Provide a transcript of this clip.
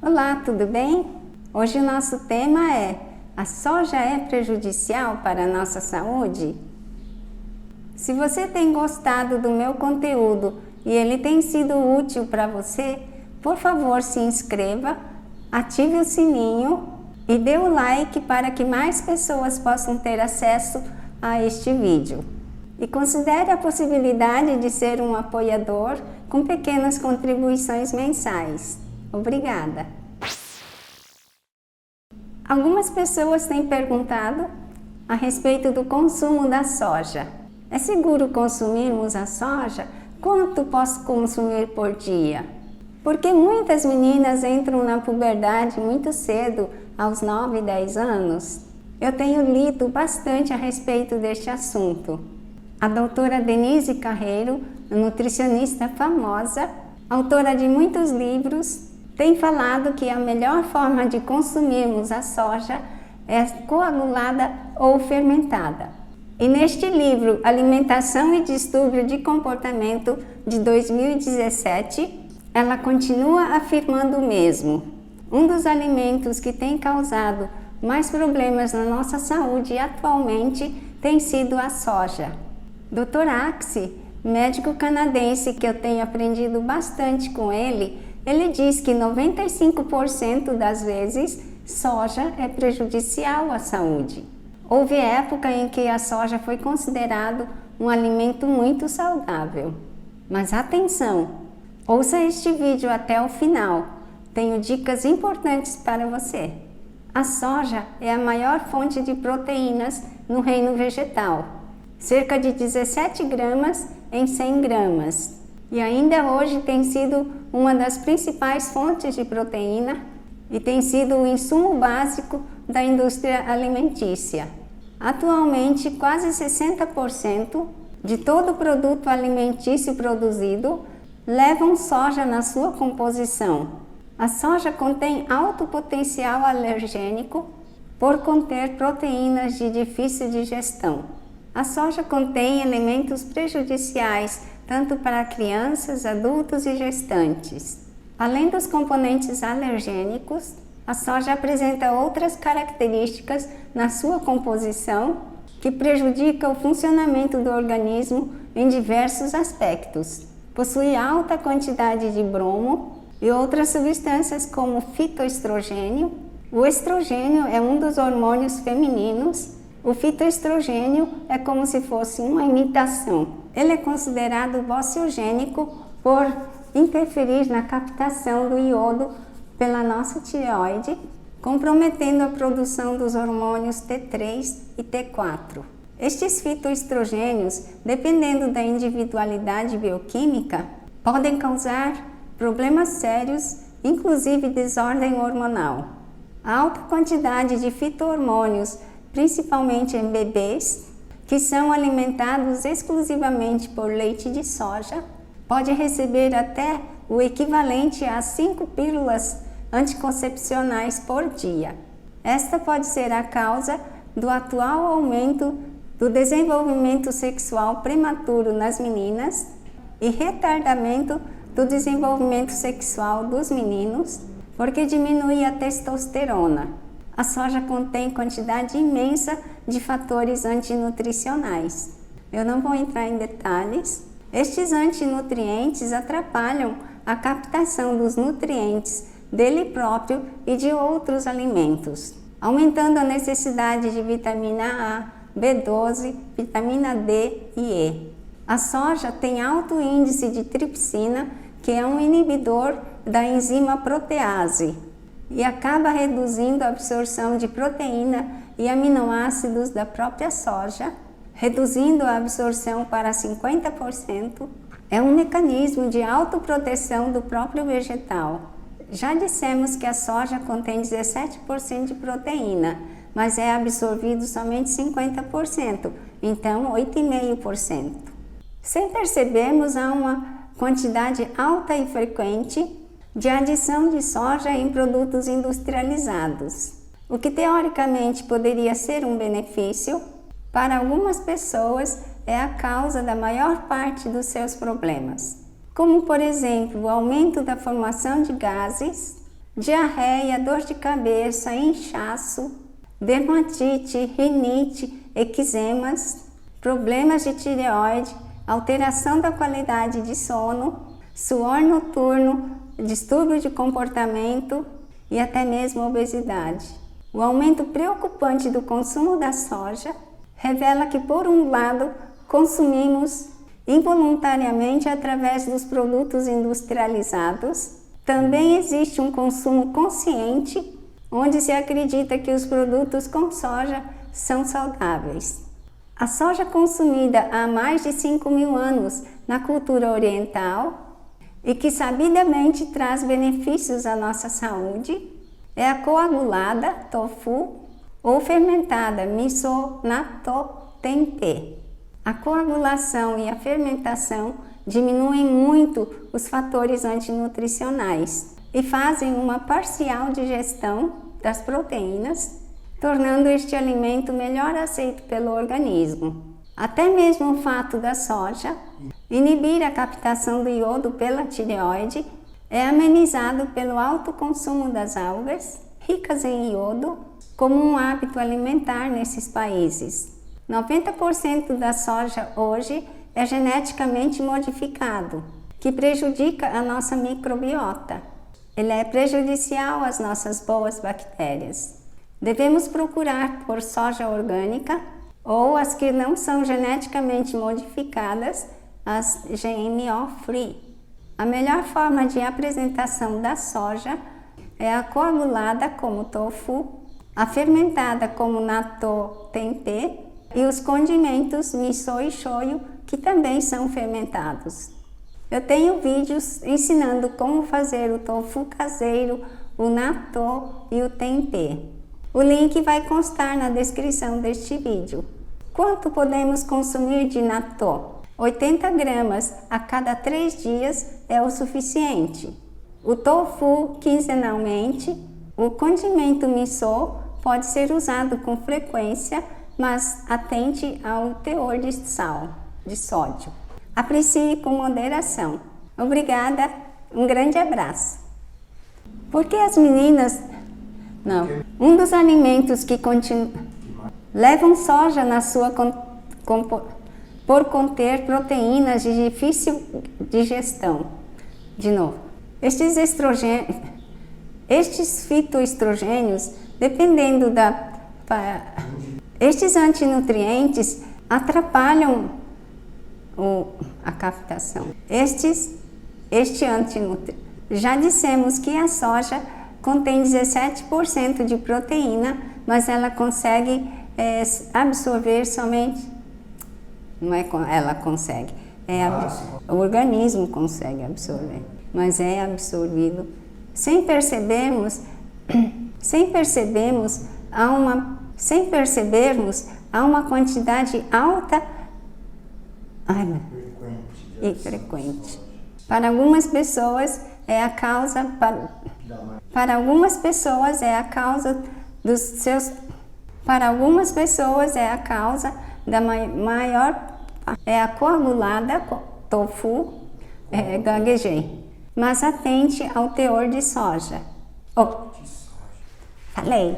Olá, tudo bem? Hoje o nosso tema é: a soja é prejudicial para a nossa saúde? Se você tem gostado do meu conteúdo e ele tem sido útil para você, por favor se inscreva, ative o sininho e dê o like para que mais pessoas possam ter acesso a este vídeo. E considere a possibilidade de ser um apoiador com pequenas contribuições mensais. Obrigada! Algumas pessoas têm perguntado a respeito do consumo da soja. É seguro consumirmos a soja? Quanto posso consumir por dia? Porque muitas meninas entram na puberdade muito cedo, aos 9, 10 anos. Eu tenho lido bastante a respeito deste assunto. A doutora Denise Carreiro, nutricionista famosa, autora de muitos livros, tem falado que a melhor forma de consumirmos a soja é coagulada ou fermentada. E neste livro, Alimentação e Distúrbio de Comportamento, de 2017, ela continua afirmando o mesmo. Um dos alimentos que tem causado mais problemas na nossa saúde atualmente tem sido a soja. Dr. Axe, médico canadense que eu tenho aprendido bastante com ele diz que 95% das vezes soja é prejudicial à saúde. Houve época em que a soja foi considerado um alimento muito saudável. Mas atenção, ouça este vídeo até o final, tenho dicas importantes para você. A soja é a maior fonte de proteínas no reino vegetal, cerca de 17 gramas em 100 gramas. E ainda hoje tem sido uma das principais fontes de proteína e tem sido o insumo básico da indústria alimentícia. Atualmente, quase 60% de todo o produto alimentício produzido levam soja na sua composição. A soja contém alto potencial alergênico por conter proteínas de difícil digestão. A soja contém elementos prejudiciais tanto para crianças, adultos e gestantes. Além dos componentes alergênicos, a soja apresenta outras características na sua composição que prejudicam o funcionamento do organismo em diversos aspectos. Possui alta quantidade de bromo e outras substâncias como fitoestrogênio. O estrogênio é um dos hormônios femininos. O fitoestrogênio é como se fosse uma imitação. Ele é considerado bociogênico por interferir na captação do iodo pela nossa tireoide, comprometendo a produção dos hormônios T3 e T4. Estes fitoestrogênios, dependendo da individualidade bioquímica, podem causar problemas sérios, inclusive desordem hormonal. A alta quantidade de fitohormônios, principalmente em bebês, que são alimentados exclusivamente por leite de soja, pode receber até o equivalente a 5 pílulas anticoncepcionais por dia. Esta pode ser a causa do atual aumento do desenvolvimento sexual prematuro nas meninas e retardamento do desenvolvimento sexual dos meninos, porque diminui a testosterona. A soja contém quantidade imensa de fatores antinutricionais. Eu não vou entrar em detalhes. Estes antinutrientes atrapalham a captação dos nutrientes dele próprio e de outros alimentos, aumentando a necessidade de vitamina A, B12, vitamina D e E. A soja tem alto índice de tripsina, que é um inibidor da enzima protease, e acaba reduzindo a absorção de proteína e aminoácidos da própria soja, reduzindo a absorção para 50%. É um mecanismo de autoproteção do próprio vegetal. Já dissemos que a soja contém 17% de proteína, mas é absorvido somente 50%, então 8,5%. Sem percebermos, há uma quantidade alta e frequente de adição de soja em produtos industrializados, o que teoricamente poderia ser um benefício, para algumas pessoas é a causa da maior parte dos seus problemas, como por exemplo o aumento da formação de gases, diarreia, dor de cabeça, inchaço, dermatite, rinite, eczemas, problemas de tireoide, alteração da qualidade de sono, suor noturno, distúrbio de comportamento e até mesmo obesidade. O aumento preocupante do consumo da soja revela que, por um lado, consumimos involuntariamente através dos produtos industrializados. Também existe um consumo consciente, onde se acredita que os produtos com soja são saudáveis. A soja consumida há mais de 5.000 anos na cultura oriental e que sabidamente traz benefícios à nossa saúde é a coagulada tofu ou fermentada miso natto tempeh. A coagulação e a fermentação diminuem muito os fatores antinutricionais e fazem uma parcial digestão das proteínas, tornando este alimento melhor aceito pelo organismo. Até mesmo o fato da soja inibir a captação do iodo pela tireoide é amenizado pelo alto consumo das algas, ricas em iodo, como um hábito alimentar nesses países. 90% da soja hoje é geneticamente modificado, que prejudica a nossa microbiota. Ele é prejudicial às nossas boas bactérias. Devemos procurar por soja orgânica ou as que não são geneticamente modificadas, as GMO-free. A melhor forma de apresentação da soja é a coagulada como tofu, a fermentada como natto tempeh e os condimentos miso e shoyu, que também são fermentados. Eu tenho vídeos ensinando como fazer o tofu caseiro, o natto e o tempeh. O link vai constar na descrição deste vídeo. Quanto podemos consumir de natto? 80 gramas a cada 3 dias é o suficiente. O tofu quinzenalmente. O condimento miso pode ser usado com frequência, mas atente ao teor de sal, de sódio. Aprecie com moderação. Obrigada, um grande abraço. Por que as meninas... Não. Um dos alimentos que levam soja na sua por conter proteínas de difícil digestão. De novo. Estes fitoestrogênios, dependendo da... Estes antinutrientes atrapalham a captação. Já dissemos que a soja contém 17% de proteína, mas ela consegue absorver somente... Não é ela consegue, o organismo consegue absorver, mas é absorvido. Sem percebermos, há uma quantidade alta e frequente. Para algumas pessoas é a causa da maior é a coagulada tofu, gaguejei, mas atente ao teor de soja. Falei.